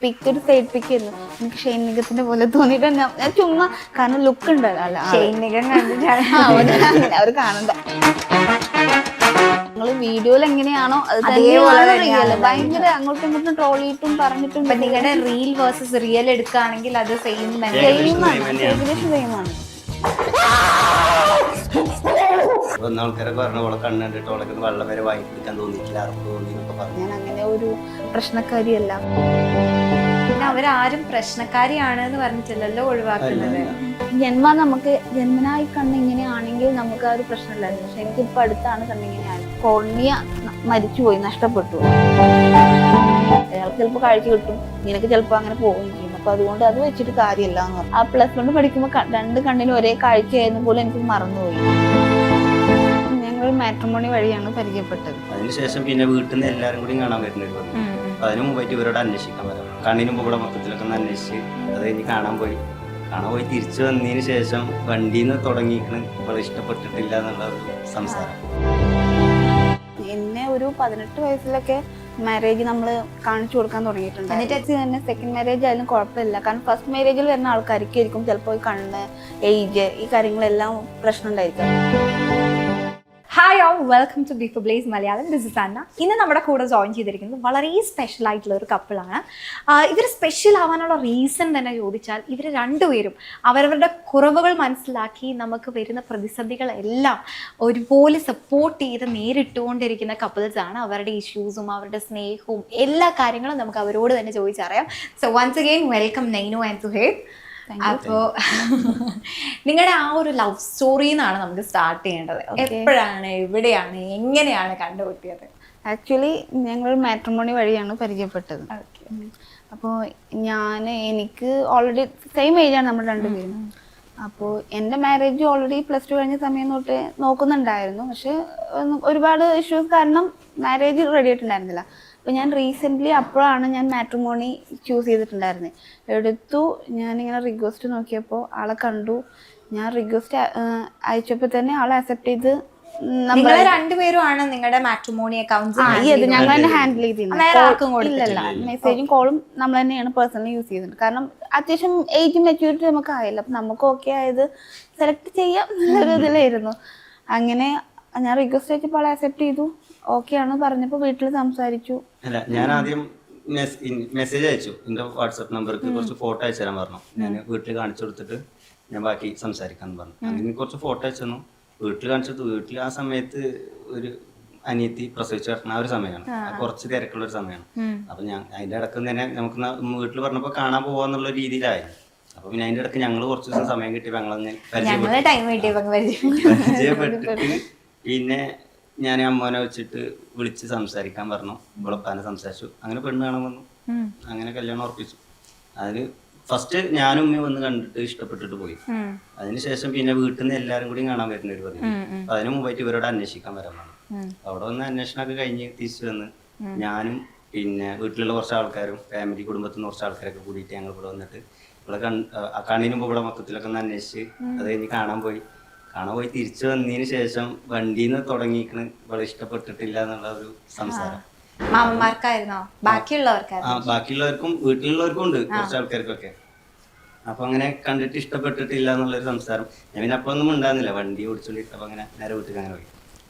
പിക്ക് ഒരു സൈഡ് പിക്ക് ആയിരുന്നു. എനിക്ക് ഷെയ്ൻ നിഗത്തിന്റെ പോലെ തോന്നിയിട്ട് ഞാൻ ചുമ്മാ കാരണം ലുക്ക് ഉണ്ടല്ലോ ഷെയ്ൻ നിഗം കണ്ടിട്ടാണ് അവർ കാണണ്ട. നിങ്ങള് വീഡിയോയിൽ എങ്ങനെയാണോ അത് തന്നെയാണ് ഭയങ്കര അങ്ങോട്ടും ഇങ്ങോട്ടും ട്രോൾ ചെയ്തിട്ടും പറഞ്ഞിട്ടും. നിങ്ങളുടെ റീൽ വേഴ്സസ് റിയൽ എടുക്കുകയാണെങ്കിൽ അത് ഏകദേശം സെയിമാണ്. ആൾക്കാരൊക്കെ പറഞ്ഞ ഓളെ കണ്ടിട്ട് ഓളൊക്കെ വെള്ളം വരെ വാങ്ങി കുടിക്കാൻ തോന്നിയിട്ടില്ല, ആർക്കും തോന്നിയൊക്കെ പറഞ്ഞു. ഞാൻ അങ്ങനെ ഒരു പ്രശ്നക്കാരിയല്ല. പിന്നെ അവരാരും പ്രശ്നക്കാരിയാണ് എന്ന് പറഞ്ഞിട്ടില്ലല്ലോ ഒഴിവാക്കുന്നത്. നമുക്ക് ജന്മനായി കണ്ണ് ഇങ്ങനെയാണെങ്കിൽ നമുക്ക് ആ ഒരു പ്രശ്നമില്ലായിരുന്നു. പക്ഷെ എനിക്കിപ്പോ അടുത്താണ് കണ്ണിങ്ങനെയാണ്. കോർണിയ മരിച്ചുപോയി, നഷ്ടപ്പെട്ടു. അയാൾക്ക് ചിലപ്പോൾ കാഴ്ച കിട്ടും, നിനക്ക് ചിലപ്പോൾ അങ്ങനെ പോവുകയും ചെയ്യും. അപ്പൊ അതുകൊണ്ട് അത് വെച്ചിട്ട് കാര്യമില്ല എന്ന് പറഞ്ഞു. ആ +1 പഠിക്കുമ്പോൾ 2 കണ്ണിനും ഒരേ കാഴ്ചയായിരുന്നു പോലും എനിക്ക് മറന്നുപോയി. ഞങ്ങൾ മാട്രിമോണി വഴിയാണ് പരിചയപ്പെട്ടത്. അതിനുശേഷം പിന്നെ വീട്ടിൽ നിന്ന് എല്ലാവരും കൂടി കാണാൻ വരുന്നവർ വന്നു. അതിനു മുമ്പായിട്ട് ഇവരോട് അന്വേഷിക്കാൻ പറയാം. കണ്ണിന് മുമ്പ് ഇവിടെ മൊത്തത്തിലൊക്കെ ഒന്ന് അന്വേഷിച്ച് അത് കഴിഞ്ഞ് കാണാൻ പോയി തിരിച്ചു വന്നതിന് ശേഷം വണ്ടിയിൽ നിന്ന് തുടങ്ങിയിരിക്കണ് ഇവിടെ ഇഷ്ടപ്പെട്ടിട്ടില്ല എന്നുള്ള ഒരു സംസാരം. എന്നെ ഒരു 18 വയസ്സിലൊക്കെ മാരേജ് നമ്മൾ കാണിച്ചു കൊടുക്കാൻ തുടങ്ങിയിട്ടുണ്ട്. എന്നിട്ട് തന്നെ സെക്കൻഡ് മാരേജ് ആയാലും കുഴപ്പമില്ല. കാരണം ഫസ്റ്റ് മാരേജിൽ വരുന്ന ആൾക്കാർക്കായിരിക്കും ചിലപ്പോൾ കണ്ണ്, ഏജ്, ഈ കാര്യങ്ങളെല്ലാം പ്രശ്നം ഉണ്ടായിരിക്കും. Hi all, welcome to Big Blaze Malayalam. This is Anna. ഇന്ന് നമ്മുടെ കൂടെ ജോയിൻ ചെയ്തിരിക്കുന്നത് വളരെ സ്പെഷ്യൽ ആയിട്ടുള്ള ഒരു കപ്പിളാണ്. ഇവർ സ്പെഷ്യൽ ആവാനുള്ള റീസൺ തന്നെ ചോദിച്ചാൽ ഇവർ രണ്ടുപേരും അവരവരുടെ കുറവുകൾ മനസ്സിലാക്കി നമുക്ക് വരുന്ന പ്രതിസന്ധികളെല്ലാം ഒരുപോലെ സപ്പോർട്ട് ചെയ്ത് നേരിട്ടുകൊണ്ടിരിക്കുന്ന കപ്പിൾസാണ്. അവരുടെ ഇഷ്യൂസും അവരുടെ സ്നേഹവും എല്ലാ കാര്യങ്ങളും നമുക്ക് അവരോട് തന്നെ ചോദിച്ചറിയാം. So once again welcome Nainu and Suhaib. അപ്പോ നിങ്ങളുടെ ആ ഒരു ലവ് സ്റ്റോറി എന്നാണ് നമുക്ക് സ്റ്റാർട്ട് ചെയ്യേണ്ടത്. എപ്പോഴാണ്, എവിടെയാണ്, എങ്ങനെയാണ് കണ്ടുപിട്ടിയത്? ആക്ച്വലി ഞങ്ങൾ മാട്രിമോണി വഴിയാണ് പരിചയപ്പെട്ടത്. അപ്പോൾ എനിക്ക് ഓൾറെഡി സെയിം ഏജാണ് നമ്മൾ രണ്ടുപേരും. അപ്പോൾ എൻ്റെ മാരേജ് ഓൾറെഡി +2 കഴിഞ്ഞ സമയം തൊട്ട് നോക്കുന്നുണ്ടായിരുന്നു. പക്ഷെ ഒരുപാട് ഇഷ്യൂസ് കാരണം മാരേജ് റെഡി ആയിട്ടുണ്ടായിരുന്നില്ല. അപ്പോൾ ഞാൻ റീസെൻ്റ്ലി അപ്പോഴാണ് ഞാൻ മാട്രിമോണി ചൂസ് ചെയ്തിട്ടുണ്ടായിരുന്നത്. എടുത്തു, ഞാനിങ്ങനെ റിക്വസ്റ്റ് നോക്കിയപ്പോൾ ആളെ കണ്ടു. ഞാൻ റിക്വസ്റ്റ് അയച്ചപ്പോൾ തന്നെ ആളെ അക്സെപ്റ്റ് ചെയ്ത്. നിങ്ങൾ രണ്ടുപേരുമാണ് നിങ്ങളുടെ മാട്രിമോണി അക്കൗണ്ട്സ് ഞങ്ങൾ തന്നെ ഹാൻഡിൽ ചെയ്തില്ല. മെസ്സേജും കോളും നമ്മൾ തന്നെയാണ് പേഴ്സണലി യൂസ് ചെയ്തിട്ടുണ്ട്. കാരണം അത്യാവശ്യം ഏജ് മെച്യൂരിറ്റി നമുക്ക് ആയില്ല. അപ്പം നമുക്ക് ഓക്കെ ആയത് സെലക്ട് ചെയ്യാം എന്നൊരു ഇതിലായിരുന്നു. അങ്ങനെ ഞാൻ റിക്വസ്റ്റ് അയച്ചപ്പോൾ ആളെ അക്സെപ്റ്റ് ചെയ്തു. ഓക്കെ ആണ് പറഞ്ഞപ്പോൾ വീട്ടിൽ സംസാരിച്ചു. അല്ല, ഞാൻ ആദ്യം മെസ്സേജ് അയച്ചു. എന്റെ വാട്സാപ്പ് നമ്പർക്ക് കുറച്ച് ഫോട്ടോ അയച്ചു തരാൻ പറഞ്ഞു. ഞാൻ വീട്ടിൽ കാണിച്ചു കൊടുത്തിട്ട് ഞാൻ ബാക്കി സംസാരിക്കാന്ന് പറഞ്ഞു. അങ്ങനെ കുറച്ച് ഫോട്ടോ അയച്ചു തന്നു. വീട്ടിൽ കാണിച്ചു. വീട്ടിൽ ആ സമയത്ത് ഒരു അനിയത്തി പ്രസവിച്ചു കിടക്കുന്ന ആ ഒരു സമയമാണ്. കുറച്ച് തിരക്കുള്ള ഒരു സമയമാണ്. അപ്പൊ ഞാൻ അതിന്റെ ഇടക്ക് തന്നെ നമുക്ക് വീട്ടിൽ പറഞ്ഞപ്പോ കാണാൻ പോവാന്നുള്ള രീതിയിലായി. അപ്പൊ പിന്നെ അതിന്റെ ഇടക്ക് ഞങ്ങൾ കുറച്ച് ദിവസം സമയം കിട്ടിയപ്പോ ഞങ്ങളങ്ങനെ പരിചയപ്പെട്ടിട്ട് പിന്നെ ഞാൻ അമ്മോനെ വെച്ചിട്ട് വിളിച്ച് സംസാരിക്കാൻ പറഞ്ഞു. ഇവളപ്പാനെ സംസാരിച്ചു. അങ്ങനെ പെണ്ണ് കാണാൻ വന്നു. അങ്ങനെ കല്യാണം ഉറപ്പിച്ചു. അതിന് ഫസ്റ്റ് ഞാനും ഉമ്മയും വന്ന് കണ്ടിട്ട് ഇഷ്ടപ്പെട്ടിട്ട് പോയി. അതിനുശേഷം പിന്നെ വീട്ടിൽ നിന്ന് എല്ലാവരും കൂടി കാണാൻ വരുന്നവര് പറഞ്ഞു. അതിനു മുമ്പായിട്ട് ഇവരോട് അന്വേഷിക്കാൻ വരാൻ പറഞ്ഞു. അവിടെ വന്ന് അന്വേഷണമൊക്കെ കഴിഞ്ഞ് തിരിച്ചു വന്ന് ഞാനും പിന്നെ വീട്ടിലുള്ള കുറച്ച് ആൾക്കാരും ഫാമിലി കുടുംബത്തിൽ നിന്ന് കുറച്ച് ആൾക്കാരൊക്കെ കൂടിയിട്ട് ഞങ്ങൾ ഇവിടെ വന്നിട്ട് ഇവിടെ കണ്ണിന് മുമ്പ് ഇവിടെ മൊത്തത്തിലൊക്കെ ഒന്ന് അന്വേഷിച്ച് അത് കഴിഞ്ഞ് കാണാൻ പോയി തിരിച്ചു വന്നതിന് ശേഷം വണ്ടിയിൽ നിന്ന് തുടങ്ങിയിരിക്കണ് ഇവിടെ ഇഷ്ടപ്പെട്ടിട്ടില്ല എന്നുള്ള ഒരു സംസാരം. മാമന്മാർക്കായിരുന്നോ ബാക്കിയുള്ളവർക്കും വീട്ടിലുള്ളവർക്കും ഉണ്ട്, കുറച്ച് ആൾക്കാർക്കൊക്കെ. അപ്പൊ അങ്ങനെ കണ്ടിട്ട് ഇഷ്ടപ്പെട്ടിട്ടില്ല എന്നുള്ളൊരു സംസാരം. ഞാൻ പിന്നെ അപ്പൊ ഒന്നും ഉണ്ടാകുന്നില്ല, വണ്ടി ഓടിച്ചോണ്ടിരിക്കും. അങ്ങനെ നേരെ വീട്ടിൽ അങ്ങനെ പോയി.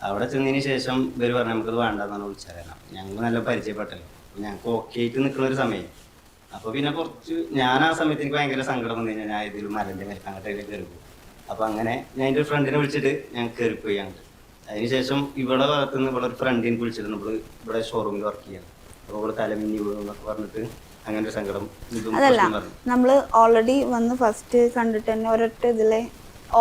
അവിടെ ചെന്നതിന് ശേഷം ഇവര് പറഞ്ഞു നമുക്കത് വേണ്ടെന്നാണ് വിളിച്ചറിയാം. ഞങ്ങൾ നല്ല പരിചയപ്പെട്ടല്ലോ. ഞങ്ങൾക്ക് ഓക്കെ ആയിട്ട് നിൽക്കുന്ന ഒരു സമയം. അപ്പൊ പിന്നെ കുറച്ച് ഞാൻ ആ സമയത്ത് എനിക്ക് ഭയങ്കര സങ്കടം വന്നു കഴിഞ്ഞാൽ ഞാൻ ഇതിൽ മരന്റെ മേലേക്ക് അങ്ങോട്ടേക്ക് കയറി പോകും. അപ്പൊ അങ്ങനെ ഞാൻ എൻ്റെ ഒരു ഫ്രണ്ടിനെ വിളിച്ചിട്ട് ഞാൻ കയറിപ്പോയി അങ്ങോട്ട്. അതിനുശേഷം ഇവിടെ ഭാഗത്തുനിന്ന് ഇവിടെ ഒരു ഫ്രണ്ടിനെ വിളിച്ചിട്ട് നമ്മൾ ഇവിടെ ഷോറൂമിൽ വർക്ക് ചെയ്യാം. അപ്പോൾ ഇവിടെ തലമിന്നി വീഴുന്നൊക്കെ പറഞ്ഞിട്ട് അങ്ങനെ ഒരു സങ്കടം. അതല്ല, നമ്മള് ഓൾറെഡി വന്ന് ഫസ്റ്റ് കണ്ടിട്ട് തന്നെ ഒരൊറ്റ ഇതിലെ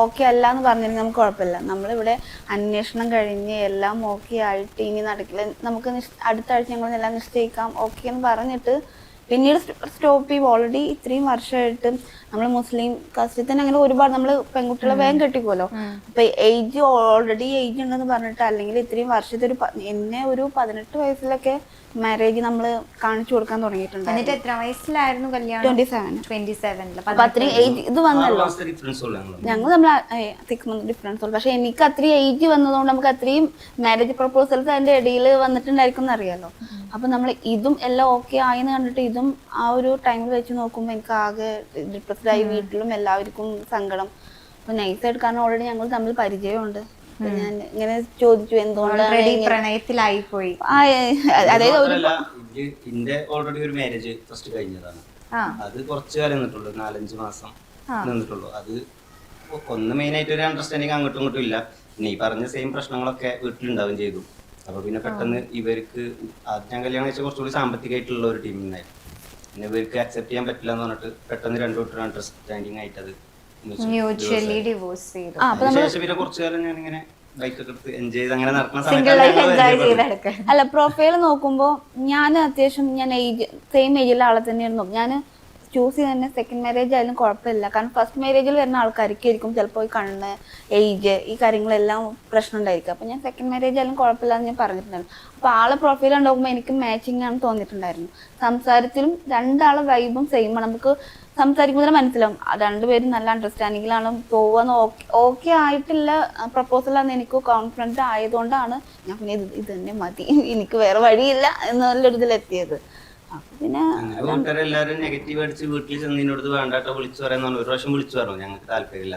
ഓക്കെ അല്ല എന്ന് പറഞ്ഞിരുന്നെങ്കിൽ നമുക്ക് കുഴപ്പമില്ല. നമ്മളിവിടെ അന്വേഷണം കഴിഞ്ഞ് എല്ലാം ഓക്കെ ആയിട്ട് ഇനി നടക്കില്ല, നമുക്ക് അടുത്ത ആഴ്ച ഞങ്ങളെല്ലാം നിശ്ചയിക്കാം ഓക്കെ എന്ന് പറഞ്ഞിട്ട് പിന്നീട് സ്റ്റോപ്പ് ചെയ്യും. ഓൾറെഡി ഇത്രയും വർഷമായിട്ട് നമ്മൾ മുസ്ലിം കാസ്റ്റിൽ തന്നെ അങ്ങനെ ഒരുപാട് നമ്മൾ പെൺകുട്ടികളെ വേഗം കെട്ടിക്കുമല്ലോ. അപ്പൊ ഏജ് ഓൾറെഡി ഏജ് ഉണ്ടെന്ന് പറഞ്ഞിട്ട് അല്ലെങ്കിൽ ഇത്രയും വർഷത്തെ എന്നെ ഒരു 18 വയസ്സിലൊക്കെ മാരേജ് നമ്മൾ കാണിച്ചു കൊടുക്കാൻ തുടങ്ങിയിട്ടുണ്ട്. എന്നിട്ട് എത്ര വയസ്സിലായിരുന്നു കല്യാണം? 27. അപ്പൊ അത്രയും ഏജ് ഇത് വന്നല്ലോ. ഞങ്ങൾ നമ്മൾ 6 months ഡിഫറൻസ് ഉള്ളു. പക്ഷെ എനിക്ക് അത്രയും ഏജ് വന്നതുകൊണ്ട് നമുക്ക് അത്രയും മാരേജ് പ്രപ്പോസൽസ് അതിന്റെ ഇടയിൽ വന്നിട്ടുണ്ടായിരിക്കും എന്നറിയാലോ. അപ്പം നമ്മൾ ഇതും എല്ലാം ഓക്കെ ആയെന്ന് കണ്ടിട്ട് ഇതും ആ ഒരു ടൈമിൽ വെച്ച് നോക്കുമ്പോൾ എനിക്ക് ആകെ ഡിപ്രസ്ഡ് ആയി. വീട്ടിലും എല്ലാവർക്കും സങ്കടം. അപ്പം നൈസായിട്ട് കാരണം ഓൾറെഡി ഞങ്ങൾ തമ്മിൽ പരിചയമുണ്ട്. ഞാൻ ഇങ്ങനെ ചോദിച്ചു എന്തുകൊണ്ടാണ് പ്രണയത്തിലായി പോയി. അതായത് എന്റെ ഓൾറെഡി ഒരു മാരേജ് ഫസ്റ്റ് കഴിഞ്ഞതാണ്. അത് കുറച്ചു കാലം നിന്നിട്ടുള്ളൂ, 4-5 മാസം നിന്നിട്ടുള്ളൂ. അത് ഒന്ന് മെയിൻ ആയിട്ട് ഒരു അണ്ടർസ്റ്റാൻഡിങ് അങ്ങോട്ടും ഇങ്ങോട്ടും ഇല്ല. പിന്നെ ഈ പറഞ്ഞ സെയിം പ്രശ്നങ്ങളൊക്കെ വീട്ടിലുണ്ടാവുകയും ചെയ്തു. അപ്പൊ പിന്നെ പെട്ടെന്ന് ഇവർക്ക് ഞാൻ കല്യാണം കഴിച്ച കുറച്ചുകൂടി സാമ്പത്തികമായിട്ടുള്ള ഒരു ടീമിനായിരുന്നു. പിന്നെ ഇവർക്ക് അക്സെപ്റ്റ് ചെയ്യാൻ പറ്റില്ല എന്ന് പറഞ്ഞിട്ട് പെട്ടെന്ന് രണ്ടു അണ്ടർസ്റ്റാൻഡിങ് ആയിട്ട് അത് ശേഷം പിന്നെ കുറച്ചു കാലം ഞാനിങ്ങനെ ബൈക്കൊക്കെ എടുത്ത് എൻജോയ് ചെയ്ത് അങ്ങനെ നടക്കുന്ന സമയത്ത് അല്ല പ്രൊഫൈൽ നോക്കുമ്പോൾ ഞാൻ അത്യാവശ്യം ഞാൻ സെയിം ഏജിലുള്ള ആളെ തന്നെയായിരുന്നു ഞാൻ ചൂസ് ചെയ്ത് തന്നെ. സെക്കൻഡ് മാരേജ് ആയാലും കുഴപ്പമില്ല, കാരണം ഫസ്റ്റ് മാരേജിൽ വരുന്ന ആൾക്കാർക്കായിരിക്കും ചിലപ്പോൾ ഈ കണ്ണ്, ഏജ്, ഈ കാര്യങ്ങളെല്ലാം പ്രശ്നം ഉണ്ടായിരിക്കും. അപ്പം ഞാൻ സെക്കൻഡ് മാരേജ് ആയാലും കുഴപ്പമില്ല എന്ന് ഞാൻ പറഞ്ഞിട്ടുണ്ടായിരുന്നു. അപ്പോൾ ആളെ പ്രൊഫൈൽ ഉണ്ടാകുമ്പോൾ എനിക്ക് മാച്ചിങ് ആണ് തോന്നിയിട്ടുണ്ടായിരുന്നു. സംസാരത്തിലും രണ്ടാളെ വൈബും സെയിം ആണ്. നമുക്ക് സംസാരിക്കുമ്പോൾ തന്നെ മനസ്സിലാവും രണ്ടുപേരും നല്ല അണ്ടർസ്റ്റാൻഡിങ്ങിലാണ് പോവാന്ന്. ഓക്കെ ആയിട്ടില്ല പ്രപ്പോസലാന്ന് എനിക്ക് കോൺഫിഡൻസ് ആയതുകൊണ്ടാണ് ഞാൻ പിന്നെ ഇത് തന്നെ മതി, എനിക്ക് വേറെ വഴിയില്ല എന്നുള്ളൊരു ഇതിലെത്തിയത്. പിന്നെ വീട്ടുകാരെല്ലാരും നെഗറ്റീവ് അടിച്ച് വീട്ടിൽ ചെന്നതിനോട് വേണ്ടാട്ടോ വിളിച്ചു പറയാൻ ഒരു പ്രാവശ്യം വിളിച്ചു പറഞ്ഞു ഞങ്ങൾക്ക് താല്പര്യമില്ല.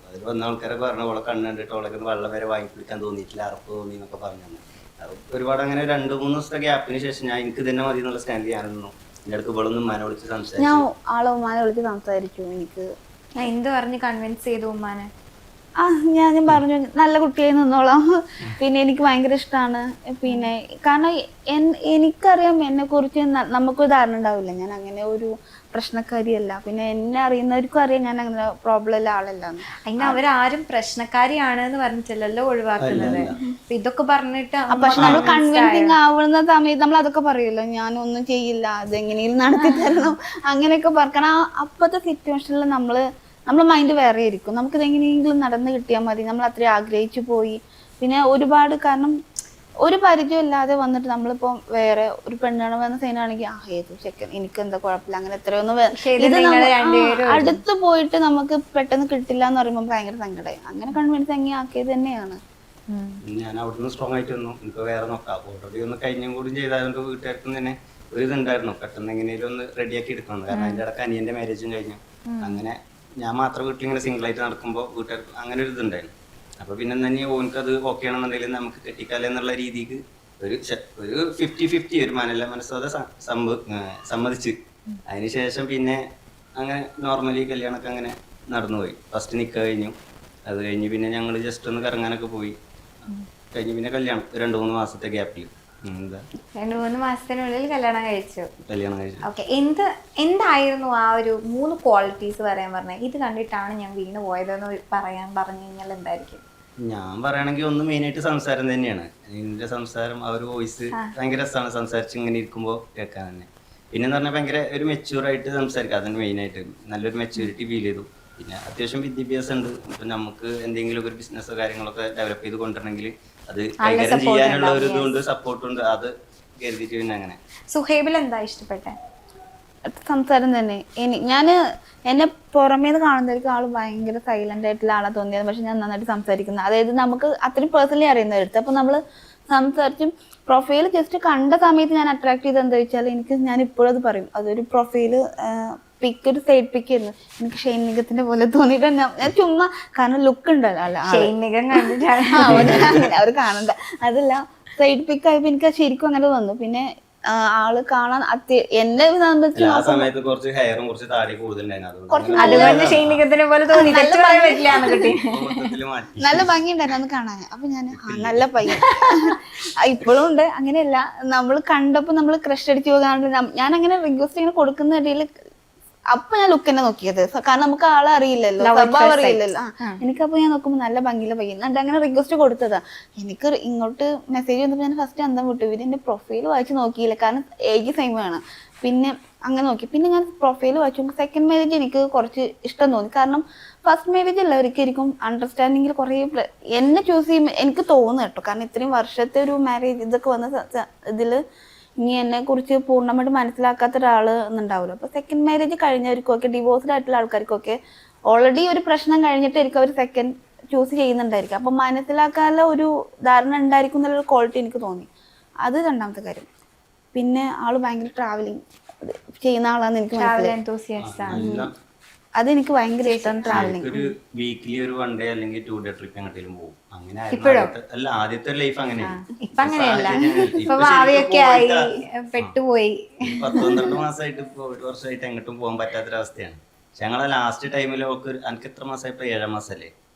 അതിൽ വന്ന ആൾക്കാരൊക്കെ പറഞ്ഞ ഓളെ കണ്ണ് കണ്ടിട്ട് ഓളൊക്കെ വെള്ളം വരെ വാങ്ങി കുടിക്കാൻ തോന്നിയിട്ടില്ല, അറപ്പ് തോന്നി എന്നൊക്കെ പറഞ്ഞു. ഒരുപാട് അങ്ങനെ 2-3 ദിവസത്തെ ഗ്യാപ്പിന് ശേഷം ഞാൻ എനിക്ക് തന്നെ മതി എന്നുള്ള സ്റ്റാൻഡ് ഞാൻ നിന്നു. എന്റെ അടുത്ത് ഇവളൊന്നും ഉമ്മാനെ വിളിച്ച് സംസാരിച്ചു. ഞാൻ ആളെ ഉമ്മാനെ വിളിച്ച് സംസാരിച്ചു. എനിക്ക് എന്ത് പറഞ്ഞ് കൺവിൻസ് ചെയ്തു ഉമ്മാനെ? ഞാൻ പറഞ്ഞു നല്ല കുട്ടിയായി നിന്നോളാം, പിന്നെ എനിക്ക് ഭയങ്കര ഇഷ്ടമാണ്. പിന്നെ കാരണം എനിക്കറിയാം എന്നെ കുറിച്ച് നമുക്കൊരു ധാരണ ഉണ്ടാവില്ല, ഞാൻ അങ്ങനെ ഒരു പ്രശ്നക്കാരിയല്ല. പിന്നെ എന്നെ അറിയുന്നവർക്കും അറിയാം ഞാൻ അങ്ങനെ പ്രോബ്ലം ഉള്ള ആളല്ല. അതിന് അവരാരും പ്രശ്നക്കാരിയാണ് എന്ന് പറഞ്ഞിട്ടില്ലല്ലോ ഒഴിവാക്കുന്നത്. ഇതൊക്കെ പറഞ്ഞിട്ട് പക്ഷെ നമ്മൾ കൺവിൻസിങ് ആവുന്ന സമയത്ത് നമ്മൾ അതൊക്കെ പറയുമല്ലോ, ഞാനൊന്നും ചെയ്യില്ല, അതെങ്ങനെയും നടത്തി തരണം അങ്ങനെയൊക്കെ കാരണം അപ്പോഴത്തെ സിറ്റുവേഷനിൽ നമ്മളെ മൈൻഡ് വേറെ ആയിരിക്കും. നമുക്കിത് എങ്ങനെയെങ്കിലും നടന്ന് കിട്ടിയാൽ മതി, നമ്മൾ അത്രയും ആഗ്രഹിച്ചു പോയി. പിന്നെ ഒരുപാട് കാരണം ഒരു പരിചയം ഇല്ലാതെ വന്നിട്ട് നമ്മളിപ്പോൾ വേറെ ഒരു പെണ്ണാണ് വന്ന സൈനാണെങ്കിൽ ഏതു ചെക്കൻ എനിക്ക് എന്താ കുഴപ്പമില്ല അങ്ങനെ എത്രയൊന്നും അടുത്ത് പോയിട്ട് നമുക്ക് പെട്ടെന്ന് കിട്ടില്ല എന്ന് പറയുമ്പോൾ ഭയങ്കര സങ്കടമായി. അങ്ങനെ കൺവിൻസ് എങ്ങനെ ആക്കിയത് തന്നെയാണ്. ഞാൻ അവിടുന്ന് സ്ട്രോങ് ആയിട്ട് വന്നു, എനിക്ക് വേറെ നോക്കാം. ഓൾറെഡി ഒന്ന് കഴിഞ്ഞും കൂടി ചെയ്തായതുകൊണ്ട് വീട്ടുകാർക്കും തന്നെ ഒരു ഇതുണ്ടായിരുന്നു പെട്ടെന്ന് എങ്ങനെയും ഒന്ന് റെഡിയാക്കി എടുക്കണം. കാരണം അതിൻ്റെ ഇടയ്ക്ക് അനിയന്റെ മാരേജും കഴിഞ്ഞു. അങ്ങനെ ഞാൻ മാത്രം വീട്ടിലിങ്ങനെ സിംഗിൾ ആയിട്ട് നടക്കുമ്പോൾ വീട്ടുകാർക്ക് അങ്ങനെ ഒരു ഇതുണ്ടായിരുന്നു. അപ്പൊ പിന്നെ തന്നെ ഓനക്ക് അത് ഓക്കെ ആണെന്നുണ്ടെങ്കിൽ നമുക്ക് കെട്ടിക്കാല എന്നുള്ള രീതിക്ക് ഒരു 50-50 ഒരു മനസ്സോടെ സമ്മതിച്ച്. അതിനുശേഷം പിന്നെ അങ്ങനെ നോർമലി കല്യാണമൊക്കെ അങ്ങനെ നടന്നുപോയി. ഫസ്റ്റ് നിൽക്കുക കഴിഞ്ഞു, അത് കഴിഞ്ഞ് പിന്നെ ഞങ്ങൾ ജസ്റ്റ് ഒന്ന് കറങ്ങാനൊക്കെ പോയി. കഴിഞ്ഞ് പിന്നെ കല്യാണം 2-3 മാസത്തെ ഗ്യാപ്പിൽ 2-3 മാസത്തിനുള്ളിൽ കല്യാണം കഴിച്ചു. ഓക്കെ, എന്തായിരുന്നു ആ ഒരു 3 ക്വാളിറ്റീസ് പറയാൻ പറഞ്ഞത്? ഇത് കണ്ടിട്ടാണ് ഞാൻ വീണ് പോയതെന്ന് പറയാൻ പറഞ്ഞു കഴിഞ്ഞാൽ എന്തായിരിക്കും? ഞാൻ പറയുകയാണെങ്കിൽ ഒന്ന് മെയിനായിട്ട് സംസാരം തന്നെയാണ്. ഇതിന്റെ സംസാരം ആ ഒരു വോയിസ് ഭയങ്കര രസമാണ് സംസാരിച്ച് ഇങ്ങനെ ഇരിക്കുമ്പോൾ കേൾക്കാൻ തന്നെ. പിന്നെന്ന് പറഞ്ഞാൽ ഭയങ്കര ഒരു മെച്യൂറായിട്ട് സംസാരിക്കുക, അതാണ് മെയിനായിട്ട്. നല്ലൊരു മെച്യൂരിറ്റി ഫീൽ ചെയ്തു. പിന്നെ അത്യാവശ്യം വിദ്യാഭ്യാസം ഉണ്ട്. ഇപ്പം നമുക്ക് എന്തെങ്കിലും ഒരു ബിസിനസ്സോ കാര്യങ്ങളൊക്കെ ഡെവലപ്പ് ചെയ്ത് കൊണ്ടുവരണമെങ്കിൽ അത് കൈകാര്യം ചെയ്യാനുള്ള ഒരു ഇതുണ്ട്, സപ്പോർട്ടുണ്ട്. അത് കരുതിയിട്ട് പിന്നെ അങ്ങനെ. സുഹൈബിൽ എന്താ ഇഷ്ടപ്പെട്ടെ? സംസാരം തന്നെ. ഞാൻ എന്നെ പുറമേന്ന് കാണുന്നവർക്ക് ആള് ഭയങ്കര സൈലന്റ് ആയിട്ടുള്ള ആളെ തോന്നിയത്, പക്ഷെ ഞാൻ നന്നായിട്ട് സംസാരിക്കുന്നത്. അതായത് നമുക്ക് അത്രയും പേഴ്സണലി അറിയുന്നവരുത്ത്. അപ്പൊ നമ്മള് സംസാരിച്ചും പ്രൊഫൈൽ ജസ്റ്റ് കണ്ട സമയത്ത് ഞാൻ അട്രാക്ട് ചെയ്ത് എന്താ വെച്ചാൽ ഞാൻ ഇപ്പോഴും അത് പറയും, അതൊരു പ്രൊഫൈല് പിക്ക് ഒരു സൈഡ് പിക്ക് ആയിരുന്നു. എനിക്ക് ഷെയ്ൻ നിഗത്തിന്റെ പോലെ തോന്നിയിട്ട് ഞാൻ ചുമ്മാ കാരണം ലുക്ക് ഉണ്ടല്ലോ അവർ കാണണ്ട, അതല്ല സൈഡ് പിക്ക് ആയപ്പോ എനിക്ക് ശരിക്കും അങ്ങനെ വന്നു. പിന്നെ ആള് കാണാൻ എന്നെ സമയത്ത് കുറച്ച് ഹെയറും കുറച്ച് താടി കൂടുതലുണ്ടായിരുന്നു, നല്ല ഭംഗിയുണ്ടായിരുന്നു അന്ന് കാണാൻ. അപ്പൊ ഞാൻ നല്ല പയ്യൻ ഇപ്പോഴും ഉണ്ട്. അങ്ങനെയല്ല, നമ്മൾ കണ്ടപ്പോ നമ്മൾ ക്രഷ് അടിച്ചു പോകാണ്ട് ഞാൻ അങ്ങനെ റിക്വസ്റ്റ് ഇങ്ങനെ കൊടുക്കുന്ന ഇടയിൽ അപ്പൊ ഞാൻ ലുക്ക് തന്നെ നോക്കിയത്, കാരണം നമുക്ക് ആളെ അറിയില്ലല്ലോ, സ്വഭാവം അറിയില്ലല്ലോ. എനിക്കപ്പോ ഞാൻ നോക്കുമ്പോ നല്ല ഭംഗിയിലെ പയ്യൻ എന്നിട്ട് അങ്ങനെ റിക്വസ്റ്റ് കൊടുത്തതാ. എനിക്ക് ഇങ്ങോട്ട് മെസ്സേജ് വന്നപ്പോ ഞാൻ ഫസ്റ്റ് അന്തം വിട്ടു. ഇവരെന്റെ പ്രൊഫൈൽ വായിച്ച് നോക്കിയില്ല, കാരണം ഏജ് സെയിം ആണ്. പിന്നെ അങ്ങനെ നോക്കി. പിന്നെ ഞാൻ പ്രൊഫൈൽ വായിച്ചു. സെക്കൻഡ് മാരേജ് എനിക്ക് കുറച്ച് ഇഷ്ടം തോന്നി, കാരണം ഫസ്റ്റ് മാരേജ് എല്ലാവർക്കും അണ്ടർസ്റ്റാൻഡിങ്ങിൽ കുറേ എന്നെ ചൂസ് ചെയ്യുമ്പോൾ എനിക്ക് തോന്നുന്നു കേട്ടോ, കാരണം ഇത്രയും വർഷത്തെ ഒരു മാരേജ് ഇതൊക്കെ വന്ന ഇതില് ഇനി എന്നെ കുറിച്ച് പൂർണ്ണമായിട്ട് മനസ്സിലാക്കാത്ത ഒരാള് എന്നുണ്ടാവുമല്ലോ. അപ്പൊ സെക്കൻഡ് മാരേജ് കഴിഞ്ഞവർക്കൊക്കെ, ഡിവോഴ്സ്ഡ് ആയിട്ടുള്ള ആൾക്കാർക്കൊക്കെ ഓൾറെഡി ഒരു പ്രശ്നം കഴിഞ്ഞിട്ടായിരിക്കും അവർ സെക്കൻഡ് ചൂസ് ചെയ്യുന്നുണ്ടായിരിക്കും. അപ്പൊ മനസ്സിലാക്കാനുള്ള ഒരു ധാരണ ഉണ്ടായിരിക്കും എന്നുള്ളൊരു ക്വാളിറ്റി എനിക്ക് തോന്നി. അത് രണ്ടാമത്തെ കാര്യം. പിന്നെ ആള് ഭയങ്കര ട്രാവലിംഗ് ചെയ്യുന്ന ആളാന്ന് എനിക്ക് ട്രാവൽ മനസ്സിലായി. എന്തൂസിയസ്റ്റ് ആണ്. നല്ല അതെനിക്ക് ഭയങ്കര ഇഷ്ടം ട്രാവലിംഗ്. ഒരു വീക്കിലി ഒരു 1 ഡേ അല്ലെങ്കിൽ 2 ഡേ ട്രിപ്പ് എങ്ങോട്ടേലും പോകും. അങ്ങനെ അല്ല ആദ്യത്തെ ലൈഫ് അങ്ങനെയാണ്. ഇപ്പൊ അങ്ങനെയല്ല, ഇപ്പൊ ഭാവിയൊക്കെ ആയി പെട്ടുപോയി. 12 മാസമായിട്ട് ഇപ്പൊ 1 വർഷമായിട്ട് എങ്ങോട്ടും പോകാൻ പറ്റാത്തൊരവസ്ഥയാണ്. പക്ഷെ ഞങ്ങളെ ലാസ്റ്റ് ടൈമിൽ എനിക്ക് എത്ര മാസമായിപ്പോ 7 മാസമല്ലേ,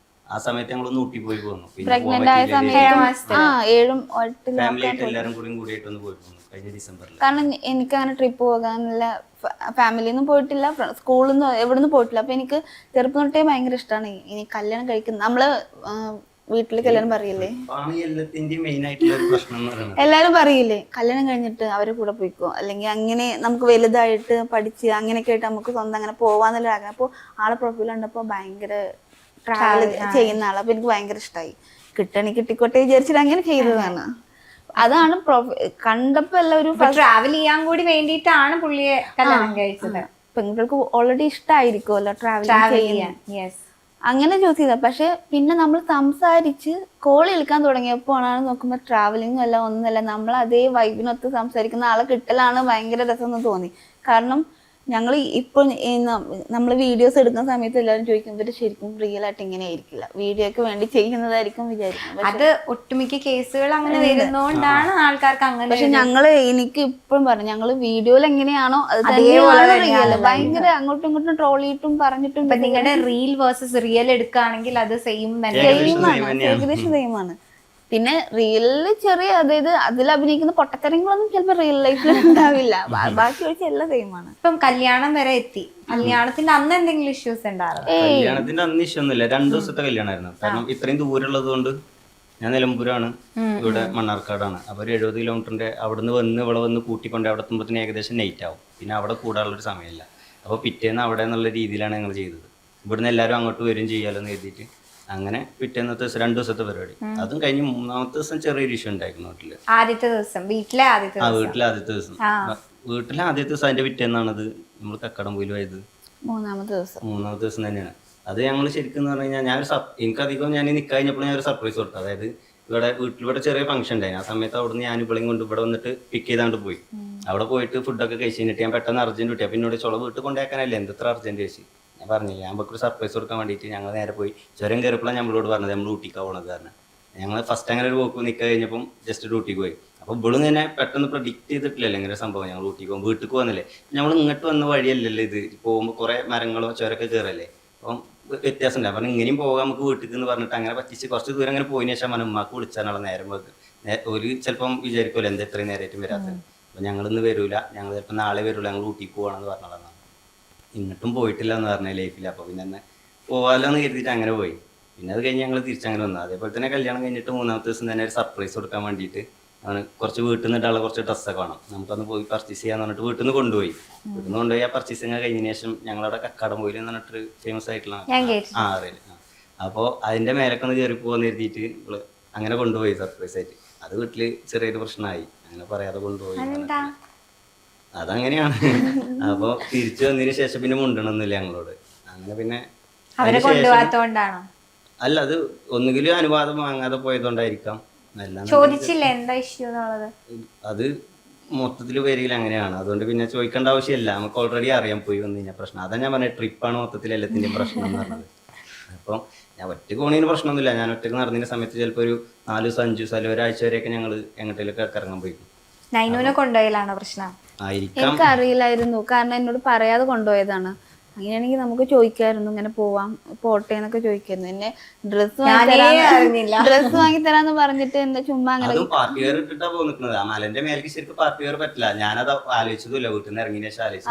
ആ സമയത്ത് ഞങ്ങളൊന്ന് ഊട്ടി പോയി പോന്നു. പ്രഗ്നന്റ് ആയ സമയത്ത് 7-8 ഫാമിലി ആയിട്ട് എല്ലാവരും കൂടിയിട്ടൊന്ന് പോയി പോന്നു കഴിഞ്ഞ ഡിസംബറിൽ. കാരണം എനിക്ക് അങ്ങനെ ട്രിപ്പ് പോകാനുള്ള ഫാമിലിന്നും പോയിട്ടില്ല, സ്കൂളിൽ നിന്ന് എവിടെ നിന്ന് പോയിട്ടില്ല. അപ്പൊ എനിക്ക് ചെറുപ്പം തൊട്ടേ ഭയങ്കര ഇഷ്ടമാണ് ഇനി കല്യാണം കഴിക്കുന്നത്. നമ്മള് വീട്ടിലേക്ക് എല്ലാരും പറയില്ലേ, എല്ലാരും പറയില്ലേ കല്യാണം കഴിഞ്ഞിട്ട് അവരുടെ കൂടെ പോയിക്കോ, അല്ലെങ്കിൽ അങ്ങനെ നമുക്ക് വലുതായിട്ട് പഠിച്ച് അങ്ങനെയൊക്കെ ആയിട്ട് നമുക്ക് സ്വന്തം അങ്ങനെ പോവാന്നുള്ള ആഗ്രഹം. അപ്പോൾ ആളെ പ്രൊഫൈൽ കണ്ടപ്പോ ഭയങ്കര ട്രാവൽ ചെയ്യുന്ന ആള്. അപ്പൊ എനിക്ക് ഭയങ്കര ഇഷ്ടമായി. കിട്ടിക്കോട്ടെ വിചാരിച്ചിട്ട് അങ്ങനെ ചെയ്തതാണ്. അതാണ് കണ്ടപ്പോ എല്ലാം ഒരു ട്രാവൽ ചെയ്യാൻ കൂടി വേണ്ടിയിട്ടാണ് പുള്ളിയെ കല്യാണം കഴിച്ചത്. പെൺകുട്ടികൾക്ക് ഓൾറെഡി ഇഷ്ടമായിരിക്കുമല്ലോ ട്രാവൽ ചെയ്യാൻ, അങ്ങനെ ചൂസ് ചെയ്ത. പക്ഷെ പിന്നെ നമ്മൾ സംസാരിച്ച് കോൾ വിളിക്കാൻ തുടങ്ങിയപ്പോഴാണ് നോക്കുമ്പോൾ ട്രാവലിംഗും അല്ല ഒന്നുമല്ല, നമ്മൾ അതേ വൈബിനൊത്ത് സംസാരിക്കുന്ന ആളെ കിട്ടലാണ് ഭയങ്കര രസം എന്ന് തോന്നി. കാരണം ഞങ്ങൾ ഇപ്പോൾ നമ്മൾ വീഡിയോസ് എടുക്കുന്ന സമയത്ത് എല്ലാവരും ചോദിക്കും ഇവര് ശരിക്കും റിയൽ ആയിട്ട് ഇങ്ങനെ ആയിരിക്കില്ല, വീഡിയോക്ക് വേണ്ടി ചെയ്യുന്നതായിരിക്കും വിചാരിക്കും. അത് ഒട്ടുമിക്ക കേസുകൾ അങ്ങനെ വരുന്നോണ്ടാണ് ആൾക്കാർക്ക് അങ്ങനെ. പക്ഷെ എനിക്ക് ഇപ്പോഴും പറഞ്ഞു ഞങ്ങള് വീഡിയോയിൽ എങ്ങനെയാണോ അത് ഭയങ്കര അങ്ങോട്ടും ഇങ്ങോട്ടും ട്രോളിയിട്ടും പറഞ്ഞിട്ടും. നിങ്ങളുടെ റീൽ വേഴ്സസ് റിയൽ എടുക്കുകയാണെങ്കിൽ അത് ഏകദേശം സെയിമാണ്. പിന്നെ റിയലില് ചെറിയ, അതായത് അതിൽ അഭിനയിക്കുന്ന പൊട്ടത്തരങ്ങളൊന്നും ചിലപ്പോൾ റിയൽ ലൈഫിൽ ഉണ്ടാവില്ല, ബാക്കി ഒഴിച്ച് എല്ലാം സെയിമാണ്. ഇപ്പം കല്യാണം വരെ എത്തി, കല്യാണത്തിന്റെ അന്ന് എന്തെങ്കിലും ഇഷ്യൂസ് ഉണ്ടായിരുന്നു? കല്യാണത്തിന്റെ അന്ന് ഇഷ്യൂ ഒന്നുമില്ല, 2 ദിവസത്തെ കല്യാണമായിരുന്നു. കാരണം ഇത്രയും ദൂരമുള്ളത് കൊണ്ട്, ഞാൻ നിലമ്പൂരാണ്, ഇവിടെ മണ്ണാർക്കാടാണ്. അപ്പൊ ഒരു 70 കിലോമീറ്ററിന്റെ അവിടുന്ന് ഇവിടെ വന്ന് കൂട്ടിക്കൊണ്ട് അവിടെ എത്തുമ്പോഴത്തേന് ഏകദേശം നൈറ്റ് ആവും. പിന്നെ അവിടെ കൂടാനുള്ളൊരു സമയമില്ല. അപ്പൊ പിറ്റേന്ന് അവിടെ എന്നുള്ള രീതിയിലാണ് ഞങ്ങൾ ചെയ്തത്. ഇവിടുന്ന് എല്ലാവരും അങ്ങോട്ട് വരും ചെയ്യാലോ എന്ന് എഴുതിയിട്ട് അങ്ങനെ പിറ്റേന്നത്തെ 2 ദിവസത്തെ പരിപാടി. അതും കഴിഞ്ഞ് 3ാമത്തെ ദിവസം ചെറിയൊരു ഇഷ്യൂ ഉണ്ടായിരുന്നു വീട്ടില്. ആദ്യത്തെ ദിവസം വീട്ടിലെ ആദ്യത്തെ ദിവസം അതിന്റെ പിറ്റേന്നാണത് നമ്മൾ കക്കടംപൊയിൽ പോയത്. 3ാമത്തെ ദിവസം തന്നെയാണ് അത്. ഞങ്ങൾ ശരിക്കും പറഞ്ഞു കഴിഞ്ഞാൽ എനിക്കധികം ഞാൻ നിൽക്കഴിഞ്ഞപ്പോൾ ഞാൻ ഒരു സർപ്രൈസ് കൊടുത്തു. അതായത് വീട്ടിലിവിടെ ചെറിയ ഫംഗ്ഷൻ ഉണ്ടായിരുന്നു. ആ സമയത്ത് അവിടുന്ന് ഞാൻ ഇവിടെയും കൊണ്ട് ഇവിടെ വന്നിട്ട് പിക്ക് ചെയ്താണ്ട് പോയി. അവിടെ പോയിട്ട് ഫുഡൊക്കെ കഴിച്ച് കഴിഞ്ഞിട്ട് ഞാൻ പെട്ടെന്ന് അർജന്റ് കിട്ടിയ പിന്നെ ചുള വീട്ടിൽ കൊണ്ടുവയ്ക്കാനല്ലേ എന്തെത്ര അർജന്റ് കഴിച്ച് ഞാൻ പറഞ്ഞില്ല. നമുക്കൊരു സർപ്രൈസ് കൊടുക്കാൻ വേണ്ടിയിട്ട് ഞങ്ങൾ നേരെ പോയി. ചുരം കയറിയപ്പോഴാണ് നമ്മളോട് പറഞ്ഞത് നമ്മൾ ഊട്ടിക്ക് പോകണത്. കാരണം ഞങ്ങൾ ഫസ്റ്റ് അങ്ങനെ ഒരു പോക്ക് നിൽക്കുക കഴിഞ്ഞപ്പം ജസ്റ്റ് ഊട്ടിക്ക് പോയി. അപ്പോൾ ഇവളും തന്നെ പെട്ടെന്ന് പ്രഡിക്റ്റ് ചെയ്തിട്ടില്ലല്ലോ ഇങ്ങനെ സംഭവം. ഞങ്ങൾ ഊട്ടിക്ക് പോകും വീട്ടിൽ പോകുന്നില്ലേ, നമ്മൾ ഇങ്ങോട്ട് വന്ന വഴിയല്ലല്ലോ ഇത്. പോകുമ്പോൾ കുറേ മരങ്ങളോ ചുരമൊക്കെ കയറല്ലേ, അപ്പം വ്യത്യാസമുണ്ട്. അപ്പം ഇങ്ങനെയും പോകാം നമുക്ക് വീട്ടിൽ എന്ന് പറഞ്ഞിട്ട് അങ്ങനെ പറ്റിച്ച് കുറച്ച് ദൂരം അങ്ങനെ പോയതിനു ശേഷം അവൻ ഉമ്മാക്ക് വിളിച്ചാലുള്ള നേരം ഒരു ചിലപ്പം വിചാരിക്കുമല്ലോ എന്താ ഇത്രയും നേരമായിട്ടും വരാത്തത്. അപ്പം ഞങ്ങളിന്ന് വരൂല, ഞങ്ങൾ ചിലപ്പോൾ നാളെ വരൂല, ഞങ്ങൾ ഊട്ടിക്ക് പോകണമെന്ന് പറഞ്ഞതാണ്. ഇങ്ങോട്ടും പോയിട്ടില്ല എന്ന് പറഞ്ഞ ലൈഫിൽ. അപ്പോൾ പിന്നെ തന്നെ പോകാമല്ലോ എന്ന് കരുതിയിട്ട് അങ്ങനെ പോയി. പിന്നെ അത് കഴിഞ്ഞ് ഞങ്ങൾ തിരിച്ചങ്ങനെ വന്നു. അതേപോലെ തന്നെ കല്യാണം കഴിഞ്ഞിട്ട് 3ാമത്തെ ദിവസം തന്നെ ഒരു സർപ്രൈസ് കൊടുക്കാൻ വേണ്ടിയിട്ട് കുറച്ച് വീട്ടിൽ നിന്നിട്ടുള്ള കുറച്ച് ഡ്രസ്സൊക്കെ വേണം, നമുക്കൊന്ന് പോയി പർച്ചേസ് ചെയ്യാന്ന് പറഞ്ഞിട്ട് വീട്ടിൽ നിന്ന് കൊണ്ടുപോയി. വീട്ടിൽ നിന്ന് കൊണ്ടുപോയി ആ പർച്ചേസിങ് കഴിഞ്ഞതിന് ശേഷം ഞങ്ങളവിടെ കക്കാടംപൊയിൽ എന്ന് പറഞ്ഞിട്ട് ഫേമസ് ആയിട്ടുള്ള അറിയില്ല. അപ്പോൾ അതിന്റെ മേലൊക്കെ ഒന്ന് കയറി പോകാന്ന് കരുതിയിട്ട് അങ്ങനെ കൊണ്ടുപോയി സർപ്രൈസ് ആയിട്ട്. അത് വീട്ടില് ചെറിയൊരു പ്രശ്നമായി, അങ്ങനെ പറയാതെ കൊണ്ടുപോയി. അതങ്ങനെയാണ്. അപ്പൊ തിരിച്ചു വന്നതിന് ശേഷം പിന്നെ മുണ്ടണമെന്നില്ല ഞങ്ങളോട്. അങ്ങനെ പിന്നെ അല്ല, അത് ഒന്നുകിലും അനുവാദം വാങ്ങാതെ പോയതുകൊണ്ടായിരിക്കാം. അത് മൊത്തത്തിൽ വരില്ല അങ്ങനെയാണ്. അതുകൊണ്ട് പിന്നെ ചോദിക്കേണ്ട ആവശ്യമില്ല, നമുക്ക് ഓൾറെഡി അറിയാൻ പോയി വന്നു കഴിഞ്ഞാൽ പ്രശ്നം. അതാ ഞാൻ പറഞ്ഞത് ട്രിപ്പാണ് മൊത്തത്തിൽ എല്ലാത്തിൻ്റെയും പ്രശ്നം എന്ന് പറഞ്ഞത്. അപ്പം ഞാൻ ഒറ്റക്ക് പോണതിന് പ്രശ്നമൊന്നുമില്ല. ഞാൻ ഒറ്റക്ക് നടന്നതിന്റെ സമയത്ത് ചിലപ്പോൾ ഒരു 4 ദിവസം 5 ദിവസം അല്ലെങ്കിൽ ഒരാഴ്ച വരെയൊക്കെ ഞങ്ങൾ എങ്ങോട്ടേലൊക്കെ ഇറങ്ങാൻ പോയി. കൊണ്ടുപോയാലാണോ പ്രശ്നം? എനിക്ക് അറിയില്ലായിരുന്നു, കാരണം എന്നോട് പറയാതെ കൊണ്ടുപോയതാണ്. അങ്ങനെയാണെങ്കിൽ നമുക്ക് ചോദിക്കായിരുന്നു ഇങ്ങനെ പോട്ടെ എന്നൊക്കെ ചോദിക്കായിരുന്നു. എന്നെ ഡ്രസ്സ് വാങ്ങി തരാന്ന് പറഞ്ഞിട്ട് എന്താ ചുമ്മാ അങ്ങനെ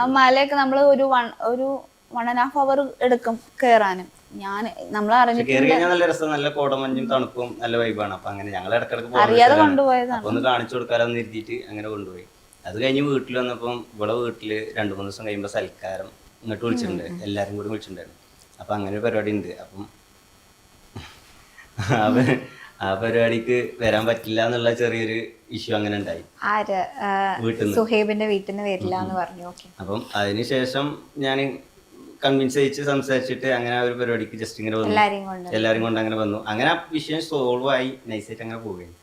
ആ മലയൊക്കെ നമ്മള് ഒരു 1.5 hour എടുക്കും കേറാനും. ഞാൻ നമ്മൾ അറിയാതെ കൊണ്ടുപോയതാണ്. ഒന്ന് കാണിച്ചു കൊടുക്കാലോന്ന് എഴുതിയിട്ട് അങ്ങനെ കൊണ്ടുപോയി. അത് കഴിഞ്ഞ് വീട്ടിൽ വന്നപ്പം ഇവിടെ വീട്ടില് 2-3 ദിവസം കഴിയുമ്പോൾ സൽക്കാരം ഇങ്ങോട്ട് വിളിച്ചിട്ടുണ്ട്, എല്ലാരും കൂടി വിളിച്ചിട്ടുണ്ടായിരുന്നു. അപ്പൊ അങ്ങനെ ഒരു പരിപാടി ഉണ്ട്. അപ്പം ആ പരിപാടിക്ക് വരാൻ പറ്റില്ല എന്നുള്ള ചെറിയൊരു ഇഷ്യൂ അങ്ങനെ ഉണ്ടായി. സുഹൈബിന്റെ വീട്ടിൽ നിന്ന് വരില്ല എന്ന് പറഞ്ഞു. അപ്പം അതിനുശേഷം ഞാൻ കൺവിൻസ് ചെയ്യിച്ച് സംസാരിച്ചിട്ട് അങ്ങനെ ആ ഒരു പരിപാടിക്ക് ജസ്റ്റ് ഇങ്ങനെ വന്നു, എല്ലാരും കൊണ്ട് അങ്ങനെ വന്നു. അങ്ങനെ ആ വിഷയം സോൾവ് ആയി നൈസായിട്ട് അങ്ങനെ പോവുകയാണ്.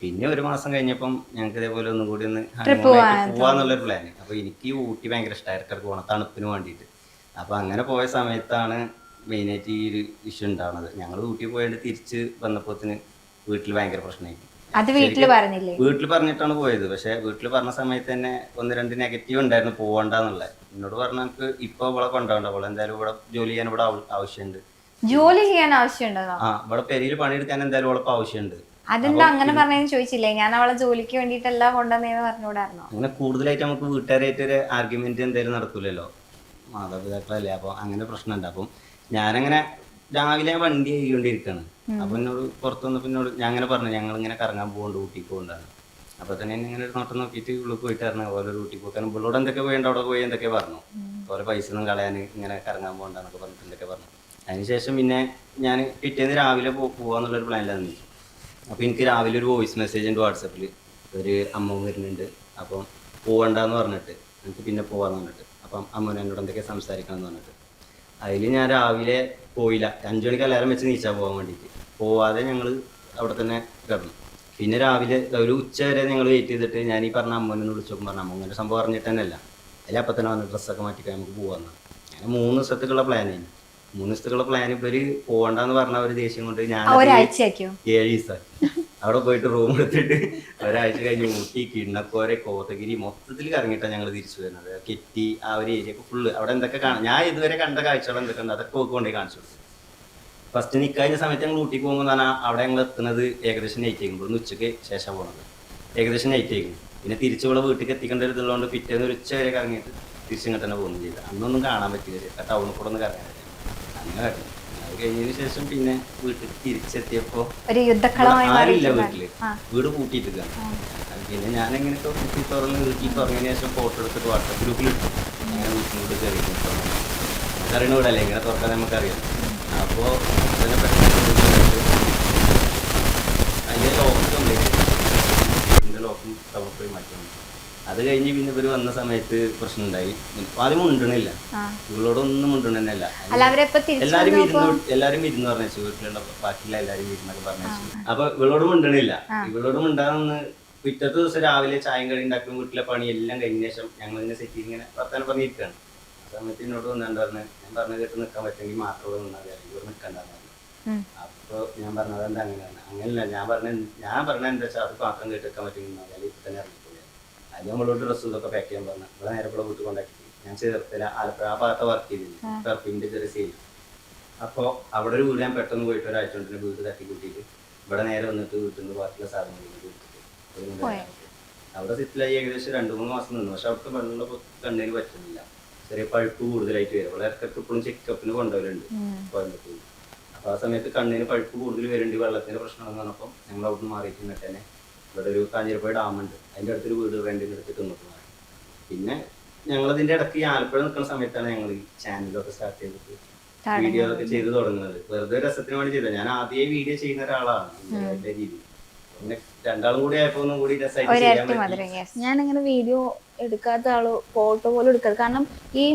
പിന്നെ ഒരു മാസം കഴിഞ്ഞപ്പം ഞങ്ങൾക്ക് ഇതേപോലെ ഒന്നും കൂടി ഒന്ന് Trip പോവാന്നുള്ളൊരു പ്ലാൻ. അപ്പോൾ എനിക്ക് ഈ ഊട്ടി ഭയങ്കര ഇഷ്ടമായി, ഇടയ്ക്കിടയ്ക്ക് പോകണം തണുപ്പിന് വേണ്ടിയിട്ട്. അപ്പോൾ അങ്ങനെ പോയ സമയത്താണ് മെയിനായിട്ട് ഈ ഒരു ഇഷ്യൂ ഉണ്ടാവുന്നത്. ഞങ്ങൾ ഊട്ടി പോയിട്ട് തിരിച്ച് വന്നപ്പോത്തിന് വീട്ടിൽ ഭയങ്കര പ്രശ്നമായി. അത് വീട്ടിൽ പറഞ്ഞില്ലേ? വീട്ടിൽ പറഞ്ഞിട്ടാണ് പോയത്. പക്ഷെ വീട്ടിൽ പറഞ്ഞ സമയത്ത് തന്നെ 1-2 നെഗറ്റീവ് ഉണ്ടായിരുന്നു പോകണ്ടെന്നുള്ളത്. എന്നോട് പറഞ്ഞ നമുക്ക് ഇപ്പോൾ ഇവിടെ കൊണ്ടുപോകണ്ട, ഇവിടെ എന്തായാലും ഇവിടെ ജോലി ചെയ്യാൻ ഇവിടെ ആവശ്യമുണ്ട്. ജോലി ചെയ്യാൻ ആവശ്യമുണ്ടോ? ഇവിടെ പെരിയിൽ പണിയെടുക്കാൻ എന്തായാലും ഇവിടെ ആവശ്യമുണ്ട്. അതെന്താ അങ്ങനെ പറഞ്ഞതെന്ന് ചോദിച്ചില്ലേ? ഞാൻ അവളെ ജോലിക്ക് വേണ്ടിയിട്ടല്ല കൊണ്ടുവന്നേന്ന് പറഞ്ഞുകൂടായിരുന്നോ? അങ്ങനെ കൂടുതലായിട്ട് നമുക്ക് വീട്ടുകാരായിട്ട് ഒരു ആർഗ്യുമെന്റ് എന്തായാലും നടക്കൂലല്ലോ, മാതാപിതാക്കളല്ലേ. അപ്പൊ അങ്ങനെ പ്രശ്നമുണ്ട്. അപ്പം ഞാനങ്ങനെ രാവിലെ വണ്ടി ചെയ്തുകൊണ്ടിരിക്കുകയാണ്. അപ്പൊ എന്നോട് പുറത്തു വന്നപ്പോൾ എന്നോട് ഞാൻ അങ്ങനെ പറഞ്ഞു, ഞങ്ങൾ ഇങ്ങനെ കറങ്ങാൻ പോകുന്നുണ്ട്, ഊട്ടിക്ക് പോകുന്നുണ്ടാണ്. അപ്പൊ തന്നെ ഇങ്ങനെ ഒരു നോട്ടം നോക്കിയിട്ട് ഉള്ളിൽ പോയിട്ട് പറഞ്ഞു ഓരോ ഊട്ടി പോക്കാൻ. ഇവളോട് എന്തൊക്കെ പോയിണ്ട് അവിടെ പോയി എന്തൊക്കെ പറഞ്ഞു, ഓരോ പൈസ ഒന്നും കളയാൻ ഇങ്ങനെ കറങ്ങാൻ പോകണ്ടെന്നൊക്കെ പറഞ്ഞിട്ട് എന്തൊക്കെ പറഞ്ഞു. അതിനുശേഷം പിന്നെ ഞാൻ പിറ്റേന്ന് രാവിലെ പോവാന്നുള്ളൊരു പ്ലാനിലാണ് നിൽക്കും. അപ്പോൾ എനിക്ക് രാവിലെ ഒരു വോയിസ് മെസ്സേജ് ഉണ്ട് വാട്സപ്പിൽ, ഒരു അമ്മ വരുന്നുണ്ട്, അപ്പം പോവണ്ടെന്ന് പറഞ്ഞിട്ട് എനിക്ക് പിന്നെ പോവാന്ന് പറഞ്ഞിട്ട്. അപ്പം അമ്മ എന്നോട് എന്തൊക്കെ സംസാരിക്കണം എന്ന് പറഞ്ഞിട്ട് അതിൽ ഞാൻ രാവിലെ പോയില്ല. 5 മണിക്ക് അലാറം വെച്ച് നീച്ചാൽ പോകാൻ വേണ്ടിയിട്ട് പോവാതെ ഞങ്ങൾ അവിടെ തന്നെ കിടന്നു. പിന്നെ രാവിലെ ഒരു ഉച്ച വരെ ഞങ്ങൾ വെയിറ്റ് ചെയ്തിട്ട് ഞാൻ ഈ പറഞ്ഞ അമ്മനെ വിളിച്ചോക്കും പറഞ്ഞു. അമ്മ ഇങ്ങനെ സംഭവം അറിഞ്ഞിട്ട് തന്നെയല്ല, അതിൽ അപ്പം തന്നെ വന്ന് ഡ്രസ്സൊക്കെ മാറ്റിക്കാൻ നമുക്ക് പോകാമെന്ന്. അങ്ങനെ 3 ദിവസത്തേക്കുള്ള പ്ലാനായിരുന്നു. 3 ദിവസത്തേക്കുള്ള പ്ലാൻ ഇവര് പോകണ്ടെന്ന് പറഞ്ഞ ഒരു ദേഷ്യം കൊണ്ട് ഞാൻ 7 ദിവസം അവിടെ പോയിട്ട് റൂം എടുത്തിട്ട് ഒരാഴ്ച കഴിഞ്ഞ് ഊട്ടി, കിണ്ണക്കോര, കോതഗിരി മൊത്തത്തിൽ കറങ്ങിയിട്ടാണ് ഞങ്ങൾ തിരിച്ചു വരുന്നത്. കെറ്റി ആ ഒരു ഏരിയ ഫുള്ള് അവിടെ എന്തൊക്കെ കാണാം, ഞാൻ ഇതുവരെ കണ്ട കാഴ്ചകൾ എന്തൊക്കെ ഉണ്ട് അതൊക്കെ കൊണ്ടുപോയി കാണിച്ചു കൊടുത്തു. ഫസ്റ്റ് നിൽക്കഴിഞ്ഞ സമയത്ത് ഞങ്ങൾ ഊട്ടിക്ക് പോകുമ്പോൾ പറഞ്ഞാൽ അവിടെ ഞങ്ങൾ എത്തുന്നത് ഏകദേശം നൈറ്റ് ആയിരിക്കും. ഇവിടുന്ന് ഉച്ചയ്ക്ക് ശേഷം പോകുന്നത് ഏകദേശം നൈറ്റ് ആയിരിക്കും. പിന്നെ തിരിച്ചു ഇവിടെ വീട്ടിലേക്ക് എത്തിക്കേണ്ട ഒരു ഇതുള്ളതുകൊണ്ട് പിറ്റേന്ന് ഒരു ഉച്ച വരെ കറങ്ങിയിട്ട് തിരിച്ചിങ്ങോട്ട് തന്നെ പോകുന്നു ചെയ്യില്ല. അന്നൊന്നും കാണാൻ പറ്റില്ല, ടൗണിൽ കൂടെ ഒന്ന് കറങ്ങാൻ പറ്റില്ല. അങ്ങനെ കറങ്ങി അത് കഴിഞ്ഞതിന് ശേഷം പിന്നെ വീട്ടിൽ തിരിച്ചെത്തിയപ്പോൾ ആരില്ല വീട്ടില്, വീട് പൂട്ടിയിട്ടിരിക്കുകയാണ്. പിന്നെ ഞാൻ എങ്ങനെയൊക്കെ കുട്ടി തുറന്ന് വീട്ടിൽ തുറന്നതിന് ശേഷം ഫോട്ടോ എടുത്തിട്ട് വാട്സപ്പ് ഗ്രൂപ്പിൽ ഇട്ടു. അങ്ങനെ വീട്ടിലോട്ട് കയറി നമുക്കറിയണ വീടല്ലേ, ഇങ്ങനെ തുറക്കാൻ നമുക്കറിയാം. അപ്പോൾ അതിനെ പെട്ടെന്ന് അതിൻ്റെ ലോക്ക് കംപ്ലീറ്റ് ലോക്കും പോയി മാറ്റുന്നു. അത് കഴിഞ്ഞ് പിന്നെ ഇവര് വന്ന സമയത്ത് പ്രശ്നം ഉണ്ടായി. ആദ്യം മുണ്ടണില്ല, ഇവളോടൊന്നും മുണ്ടണല്ല. എല്ലാരും ഇരുന്ന് പറഞ്ഞു, വീട്ടിലുള്ള ബാക്കിയുള്ള എല്ലാരും ഇരുന്നൊക്കെ പറഞ്ഞു. അപ്പൊ ഇവളോട് മുണ്ടണില്ല. ഇവളോട് മുണ്ടാന്ന് പിറ്റത്തെ ദിവസം രാവിലെ ചായം കടി ഉണ്ടാക്കുന്ന വീട്ടിലെ പണി എല്ലാം കഴിഞ്ഞ ശേഷം ഞങ്ങൾ ഇങ്ങനെ സെറ്റ് ഇങ്ങനെ വർത്താനം പറഞ്ഞിരിക്കുകയാണ്. ആ സമയത്ത് എന്നോട് വന്നിട്ട് പറഞ്ഞു, ഞാൻ പറഞ്ഞു കേട്ട് നിൽക്കാൻ പറ്റുമെങ്കിൽ മാത്രമേ നിന്നാൽ ഇവർ നിൽക്കണ്ടെന്ന് പറഞ്ഞു. അപ്പൊ ഞാൻ പറഞ്ഞത് എന്താ അങ്ങനെയാണ്? അങ്ങനെയല്ല, ഞാൻ പറഞ്ഞ എന്താ വെച്ചാൽ അത് മാത്രം കേട്ട് നിൽക്കാൻ പറ്റുമെങ്കിൽ നിന്നാൽ ഇപ്പൊ തന്നെ ഇറങ്ങിപ്പോയി. അത് നമ്മളോട് ഡ്രസ്സ് ഇതൊക്കെ പാക്ക് ചെയ്യാൻ പറഞ്ഞു. ഇവിടെ നേരെ കൂടെ വീട്ടിൽ കൊണ്ടാക്കി. ഞാൻ ചേർത്തില്ല ആലപ്പുഴ ആ ഭാഗത്ത് വർക്ക് ചെയ്തില്ല, പെർഫ്യൂമിന്റെ ചെറിയ സെയിൽ. അപ്പോൾ അവിടെ ഒരു വീട് ഞാൻ പെട്ടെന്ന് പോയിട്ട് ഒരാഴ്ച കൊണ്ട് വീട് തട്ടി കൂട്ടിയിട്ട് ഇവിടെ നേരെ വന്നിട്ട് വീട്ടിൽ നിന്ന് ബാക്കിയുള്ള സാധനങ്ങൾ അവിടെ സെറ്റിലായി ഏകദേശം 2-3 മാസം നിന്നു. പക്ഷെ അവിടുത്തെ വെള്ളം കണ്ണിന് പറ്റുന്നില്ല, ചെറിയ പഴുപ്പ് കൂടുതലായിട്ട് വരും. അവിടെ ഇടയ്ക്ക് ഇപ്പോഴും ചെക്കപ്പിന് കൊണ്ടുവരുന്നുണ്ട് കോയമ്പത്തൂർ. അപ്പോൾ ആ സമയത്ത് കണ്ണിന് പഴുപ്പ് കൂടുതൽ വരുന്നുണ്ട്, വെള്ളത്തിന്റെ പ്രശ്നമാണെന്ന് പറഞ്ഞപ്പോൾ ഞങ്ങൾ അവിടെ നിന്ന് മാറിയിട്ട് തന്നെ ഇവിടെ ഒരു കാഞ്ഞിരപ്പുഴ ഡാമുണ്ട്, അതിൻ്റെ അടുത്തൊരു വീട് റെന്റിന് എടുത്തിട്ട് ഇങ്ങോട്ട് മാറി. പിന്നെ ഞങ്ങളതിൻ്റെ ഇടയ്ക്ക് ഈ ആലപ്പുഴ നിൽക്കുന്ന സമയത്താണ് ഞങ്ങൾ ഈ ചാനലൊക്കെ സ്റ്റാർട്ട് ചെയ്തിട്ട് വീഡിയോ ഒക്കെ ചെയ്ത് തുടങ്ങുന്നത്. വെറുതെ രസത്തിന് വേണ്ടി ചെയ്തത്. ഞാൻ ആദ്യമേ വീഡിയോ ചെയ്യുന്ന ഒരാളാണ് എൻ്റെ രീതി. പിന്നെ 2 കൂടി ആയപ്പോ ഒന്നും കൂടി രസമായിട്ട് ചെയ്യാൻ പറ്റി. ഞാനിങ്ങനെ വീഡിയോ എടുക്കാത്ത ആള് ഫോട്ടോ പോലും എടുക്കാറ്. കാരണം ഈ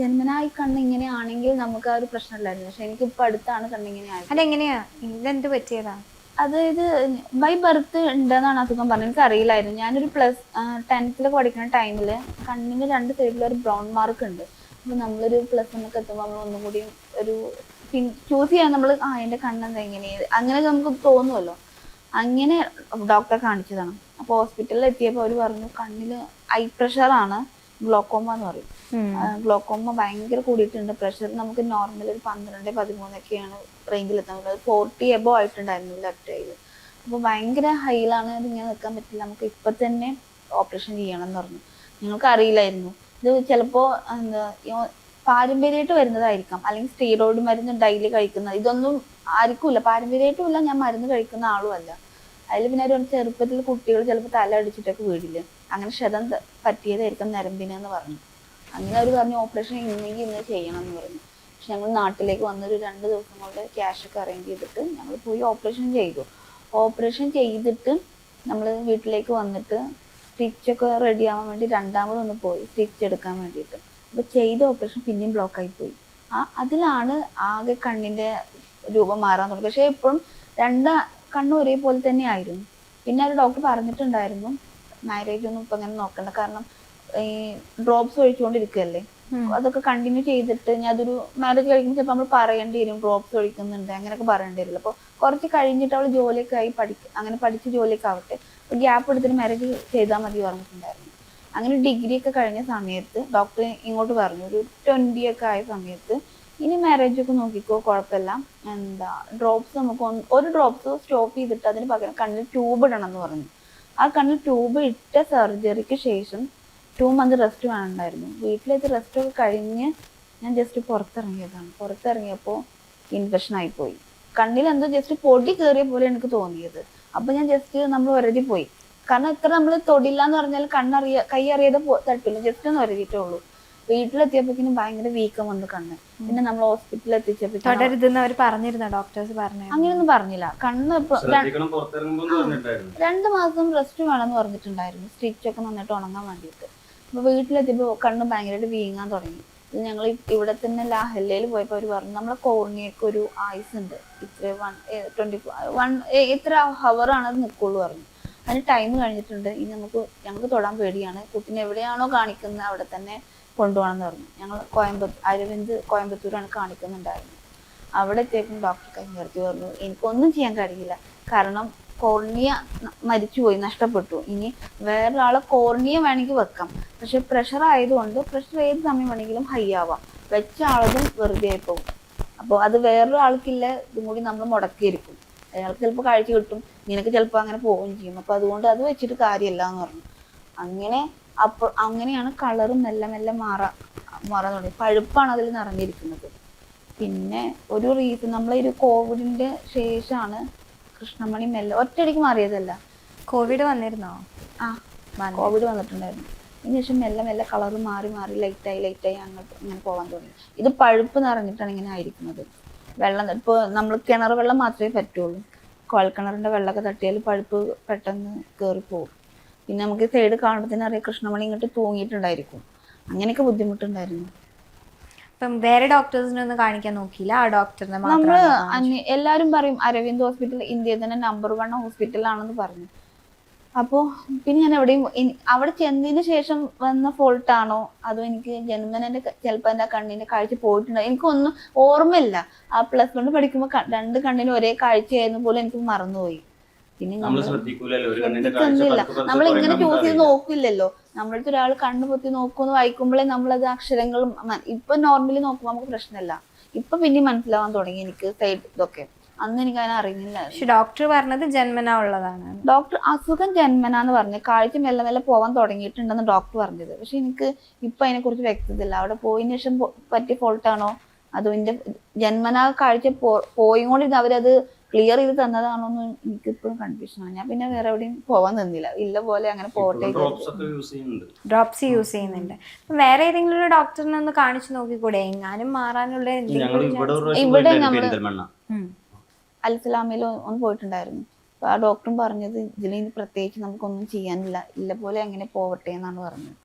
ജന്മനായി കണ്ണ് ഇങ്ങനെയാണെങ്കിൽ നമുക്ക് ആ ഒരു പ്രശ്നമില്ലായിരുന്നു. പക്ഷെ എനിക്ക് ഇപ്പൊ അടുത്താണ് കണ്ണിങ്ങനെ ആയത്. അതെങ്ങനെയാ, ഇതെന്ത് പറ്റിയതാ? അതായത് ബൈ ബർത്ത് ഉണ്ടെന്നാണ് അസുഖം പറഞ്ഞത്. എനിക്ക് അറിയില്ലായിരുന്നു. ഞാനൊരു +10th പഠിക്കുന്ന ടൈമില് കണ്ണിന് 2 സൈഡിലും ഒരു ബ്രൗൺ മാർക്ക് ഉണ്ട്. അപ്പൊ നമ്മളൊരു +1 എത്തുമ്പോൾ നമ്മൾ ഒന്നും കൂടി ഒരു ചൂസ് ചെയ്യാൻ നമ്മൾ എന്റെ കണ്ണെന്താ ഇങ്ങനെ അങ്ങനെയൊക്കെ നമുക്ക് തോന്നുമല്ലോ. അങ്ങനെ ഡോക്ടറെ കാണിച്ചതാണ്. അപ്പോൾ ഹോസ്പിറ്റലിൽ എത്തിയപ്പോൾ അവർ പറഞ്ഞു കണ്ണില് ഐ പ്രഷറാണ്, ഗ്ലോക്കോമ എന്ന് പറയും. ഗ്ലോക്കോമ ഭയങ്കര കൂടിയിട്ടുണ്ട്. പ്രഷർ നമുക്ക് നോർമൽ ഒരു 12-13 ഒക്കെയാണ് റേഞ്ചിൽ എത്തുന്നത്. 40 എബോ ആയിട്ടുണ്ടായിരുന്നു ലെഫ്റ്റ് ഐയിൽ. അപ്പോൾ ഭയങ്കര ഹൈയിലാണ്, ഇതിങ്ങനെ നിൽക്കാൻ പറ്റില്ല, നമുക്ക് ഇപ്പം തന്നെ ഓപ്പറേഷൻ ചെയ്യണം എന്ന് പറഞ്ഞു. ഞങ്ങൾക്ക് അറിയില്ലായിരുന്നു ഇത് ചിലപ്പോൾ പാരമ്പര്യമായിട്ട് വരുന്നതായിരിക്കാം, അല്ലെങ്കിൽ സ്റ്റീറോയിഡ് മരുന്ന് ഡെയിലി കഴിക്കുന്നത്. ഇതൊന്നും ആർക്കുമില്ല, പാരമ്പര്യമായിട്ടും ഇല്ല, ഞാൻ മരുന്ന് കഴിക്കുന്ന ആളും അല്ല. അതിൽ പിന്നെ ഒരു ചെറുപ്പത്തിൽ കുട്ടികൾ ചിലപ്പോൾ തല അടിച്ചിട്ടൊക്കെ വീടില്ല, അങ്ങനെ ക്ഷതം പറ്റിയതായിരിക്കും നരമ്പിനെന്ന് പറഞ്ഞു. അങ്ങനെ അവർ പറഞ്ഞു ഓപ്പറേഷൻ ഇന്നെങ്കിൽ ഇന്ന് ചെയ്യണം എന്ന് പറഞ്ഞു. പക്ഷെ ഞങ്ങൾ നാട്ടിലേക്ക് വന്നൊരു 2 ദിവസം കൊണ്ട് ക്യാഷൊക്കെ അറേഞ്ച് ചെയ്തിട്ട് ഞങ്ങൾ പോയി ഓപ്പറേഷൻ ചെയ്തു. ഓപ്പറേഷൻ ചെയ്തിട്ട് നമ്മൾ വീട്ടിലേക്ക് വന്നിട്ട് സ്റ്റിച്ചൊക്കെ റെഡി ആവാൻ വേണ്ടി 2ാമതൊന്ന് പോയി സ്റ്റിച്ച് എടുക്കാൻ വേണ്ടിയിട്ട്. അപ്പോൾ ചെയ്ത ഓപ്പറേഷൻ പിന്നെയും ബ്ലോക്കായി പോയി. അതിലാണ് ആകെ കണ്ണിൻ്റെ രൂപം മാറാൻ തുടങ്ങി. പക്ഷേ ഇപ്പോഴും 2 കണ്ണും ഒരേപോലെ തന്നെ ആയിരുന്നു. പിന്നെ ഒരു ഡോക്ടർ പറഞ്ഞിട്ടുണ്ടായിരുന്നു മാരേജ് ഒന്നും ഇപ്പൊ അങ്ങനെ നോക്കണ്ട, കാരണം ഈ ഡ്രോപ്സ് ഒഴിച്ചുകൊണ്ടിരിക്കുകയല്ലേ, അതൊക്കെ കണ്ടിന്യൂ ചെയ്തിട്ട് ഞാൻ അതൊരു മാരേജ് കഴിക്കുമ്പോൾ ചിലപ്പോൾ നമ്മൾ പറയേണ്ടി വരും ഡ്രോപ്സ് ഒഴിക്കുന്നുണ്ട് അങ്ങനെയൊക്കെ പറയേണ്ടി വരില്ല. അപ്പോൾ കുറച്ച് കഴിഞ്ഞിട്ട് അവൾ ജോലിയൊക്കെ ആയി അങ്ങനെ പഠിച്ച് ജോലിയൊക്കെ ആവട്ടെ, ഗ്യാപ്പ് എടുത്തിട്ട് മാരേജ് ചെയ്താൽ മതി പറഞ്ഞിട്ടുണ്ടായിരുന്നു. അങ്ങനെ ഡിഗ്രി ഒക്കെ കഴിഞ്ഞ സമയത്ത് ഡോക്ടർ ഇങ്ങോട്ട് പറഞ്ഞു, ഒരു 20 ഒക്കെ ആയ സമയത്ത് ഇനി മാരേജ് ഒക്കെ നോക്കിക്കോ കുഴപ്പമില്ല, എന്താ ഡ്രോപ്സ് നമുക്ക് ഒരു ഡ്രോപ്സ് സ്റ്റോപ്പ് ചെയ്തിട്ട് അതിന് പകരം കണ്ണിൽ ട്യൂബ് ഇടണം എന്ന് പറഞ്ഞു. ആ കണ്ണിൽ ട്യൂബ് ഇട്ട സർജറിക്ക് ശേഷം 2 months റെസ്റ്റ് വേണമായിരുന്നു. വീട്ടിലെത്തി റെസ്റ്റ് ഒക്കെ കഴിഞ്ഞ് ഞാൻ ജസ്റ്റ് പുറത്തിറങ്ങിയതാണ്. പുറത്തിറങ്ങിയപ്പോൾ ഇൻഫെക്ഷൻ ആയിപ്പോയി. കണ്ണിൽ എന്തോ ജസ്റ്റ് പൊടി കയറിയ പോലെ എനിക്ക് തോന്നിയത്. അപ്പം ഞാൻ ജസ്റ്റ് നമ്മൾ ഒരതി പോയി. കാരണം ഇത്ര നമ്മൾ തൊടില്ല എന്ന് പറഞ്ഞാൽ കൈ അറിയാതെ തട്ടില്ല, ജസ്റ്റ് ഒന്ന് ഒരതിയിട്ടുള്ളൂ. വീട്ടിലെത്തിയപ്പോഴേക്കും ഭയങ്കര വീക്കം വന്നു കണ്ണ്. പിന്നെ നമ്മൾ ഹോസ്പിറ്റലിൽ എത്തിച്ചപ്പോൾ ഡോക്ടേഴ്സ് പറഞ്ഞു അങ്ങനെയൊന്നും പറഞ്ഞില്ല. കണ്ണ് 2 മാസം റെസ്റ്റ് വേണമെന്ന് പറഞ്ഞിട്ടുണ്ടായിരുന്നു, സ്റ്റിച്ച് ഒക്കെ നന്നായിട്ട് ഉണങ്ങാൻ വേണ്ടിയിട്ട്. അപ്പോൾ വീട്ടിലെത്തിയപ്പോൾ കണ്ണ് ഭയങ്കരമായിട്ട് വീങ്ങാൻ തുടങ്ങി. ഞങ്ങൾ ഇവിടെ തന്നെ ലാഹല്ലയിൽ പോയപ്പോൾ അവർ പറഞ്ഞു നമ്മളെ കോർണിയൊക്കെ ഒരു ആയുസ് ഉണ്ട്, ഇത്ര ഹവറാണ് അത് നിൽക്കുള്ളൂ പറഞ്ഞു. അതിന് ടൈം കഴിഞ്ഞിട്ടുണ്ട്, ഇനി ഞങ്ങൾക്ക് തൊടാൻ പേടിയാണ്, കുട്ടീനെ എവിടെയാണോ കാണിക്കുന്നത് അവിടെ തന്നെ കൊണ്ടുപോകണമെന്ന് പറഞ്ഞു. ഞങ്ങൾ അരവിന്ദ് കോയമ്പത്തൂരാണ് കാണിക്കുന്നുണ്ടായിരുന്നു. അവിടെ എത്തിയപ്പോൾ ഡോക്ടർ കൈ നിർത്തി പറഞ്ഞു എനിക്കൊന്നും ചെയ്യാൻ കഴിയില്ല, കാരണം കോർണിയ മരിച്ചുപോയി, നഷ്ടപ്പെട്ടു. ഇനി വേറൊരാളെ കോർണിയ വേണമെങ്കിൽ വെക്കാം, പക്ഷെ പ്രഷർ ആയതുകൊണ്ട് പ്രഷർ ഏത് സമയം വേണമെങ്കിലും ഹൈ ആവാം, വെച്ച ആളതും വെറുതെ ആയി പോകും. അപ്പോൾ അത് വേറൊരാൾക്കില്ല, ഇതും കൂടി നമ്മൾ മുടക്കിയിരിക്കും, അയാൾക്ക് ചിലപ്പോൾ കാഴ്ച കിട്ടും, നിനക്ക് ചിലപ്പോൾ അങ്ങനെ പോവുകയും ചെയ്യും. അപ്പോൾ അതുകൊണ്ട് അത് വെച്ചിട്ട് കാര്യമില്ല എന്ന് പറഞ്ഞു. അങ്ങനെയാണ് കളറ് മെല്ലെ മെല്ലെ മാറാൻ തുടങ്ങി. പഴുപ്പാണ് അതിൽ നിറഞ്ഞിരിക്കുന്നത്. പിന്നെ ഒരു റീസൺ നമ്മളൊരു കോവിഡിന്റെ ശേഷമാണ് കൃഷ്ണമണി മെല്ലെ ഒറ്റയടിക്ക് മാറിയതല്ല. കോവിഡ് വന്നിരുന്നോ? ആ, കോവിഡ് വന്നിട്ടുണ്ടായിരുന്നു. അതിനുശേഷം മെല്ലെ മെല്ലെ കളറ് മാറി ലൈറ്റായി അങ്ങോട്ട് ഇങ്ങനെ പോകാൻ തുടങ്ങി. ഇത് പഴുപ്പ് നിറഞ്ഞിട്ടാണ് ഇങ്ങനെ ആയിരിക്കുന്നത്. വെള്ളം ഇപ്പോൾ നമ്മൾ കിണർ വെള്ളം മാത്രമേ പറ്റുള്ളൂ, കുഴൽക്കിണറിന്റെ വെള്ളമൊക്കെ തട്ടിയാൽ പഴുപ്പ് പെട്ടെന്ന് കയറിപ്പോകും. പിന്നെ നമുക്ക് സൈഡ് കാണുമ്പോൾ അറിയാം കൃഷ്ണമണി ഇങ്ങോട്ട് തൂങ്ങിയിട്ടുണ്ടായിരിക്കും. അങ്ങനെയൊക്കെ ബുദ്ധിമുട്ടുണ്ടായിരുന്നു. ഇപ്പം വേറെ ഡോക്ടേഴ്സിനെ ഒന്നും കാണിക്കാൻ നോക്കിയില്ല, ആ ഡോക്ടറിനെ നമ്മള് എല്ലാരും പറയും അരവിന്ദ് ഹോസ്പിറ്റൽ ഇന്ത്യയിൽ തന്നെ നമ്പർ 1 ഹോസ്പിറ്റലാണെന്ന് പറഞ്ഞു. അപ്പോൾ പിന്നെ ഞാൻ അവിടെ ചെന്നതിന് ശേഷം വന്ന ഫോൾട്ടാണോ അതോ എനിക്ക് ജന്മനെ ചിലപ്പോൾ എൻ്റെ കണ്ണിന്റെ കാഴ്ച പോയിട്ടുണ്ടോ എനിക്കൊന്നും ഓർമ്മയില്ല. ആ +1 പഠിക്കുമ്പോൾ 2 കണ്ണിനും ഒരേ കാഴ്ചയായിരുന്നു പോലും എനിക്ക് മറന്നുപോയി. പിന്നെ ശ്രദ്ധിക്കുന്നില്ല, നമ്മളിങ്ങനെ ചൂസ് ചെയ്ത് നോക്കില്ലല്ലോ. നമ്മളടുത്ത് ഒരാൾ കണ്ണു പൊത്തി നോക്കുമെന്ന് വായിക്കുമ്പോഴേ നമ്മളത് അക്ഷരങ്ങളും ഇപ്പൊ നോർമലി നോക്കുമ്പോൾ നമുക്ക് പ്രശ്നമില്ല. ഇപ്പൊ പിന്നെ മനസ്സിലാവാൻ തുടങ്ങി എനിക്ക് സൈഡ് ഇതൊക്കെ. അന്ന് എനിക്ക് അതിനെ അറിയുന്നില്ല. പക്ഷെ ഡോക്ടർ പറഞ്ഞത് ജന്മനാ ഉള്ളതാണ്. ഡോക്ടർ അസുഖം ജന്മനാന്ന് പറഞ്ഞു, കാഴ്ച മെല്ലെ മെല്ലെ പോവാൻ തുടങ്ങിയിട്ടുണ്ടെന്ന് ഡോക്ടർ പറഞ്ഞത്. പക്ഷെ എനിക്ക് ഇപ്പൊ അതിനെ കുറിച്ച് വ്യക്തതയില്ല, അവിടെ പോയതിനു ശേഷം പറ്റിയ ഫോൾട്ടാണോ അതോ എന്റെ ജന്മനാ കാഴ്ച പോയിക്കൊണ്ടിരുന്ന അവരത് ക്ലിയർ ചെയ്ത് തന്നതാണോ എന്ന് എനിക്കിപ്പോഴും കൺഫ്യൂഷനാണ്. ഞാൻ പിന്നെ വേറെ എവിടെയും പോവാൻ നിന്നില്ല, ഇല്ല പോലെ അങ്ങനെ പോട്ടെ. ഡ്രോപ്സ് യൂസ് ചെയ്യുന്നുണ്ട്. വേറെ ഏതെങ്കിലും ഒരു ഡോക്ടറിനെ ഒന്ന് കാണിച്ചു നോക്കിക്കൂടെ, എങ്ങാനും മാറാനുള്ള ഇവിടെ നമ്മള് അൽസലാമയിൽ ഒന്ന് പോയിട്ടുണ്ടായിരുന്നു. അപ്പൊ ആ ഡോക്ടറും പറഞ്ഞത് ഇതിൽ പ്രത്യേകിച്ച് നമുക്കൊന്നും ചെയ്യാനില്ല, ഇല്ല പോലെ അങ്ങനെ പോവട്ടെ എന്നാണ് പറഞ്ഞത്.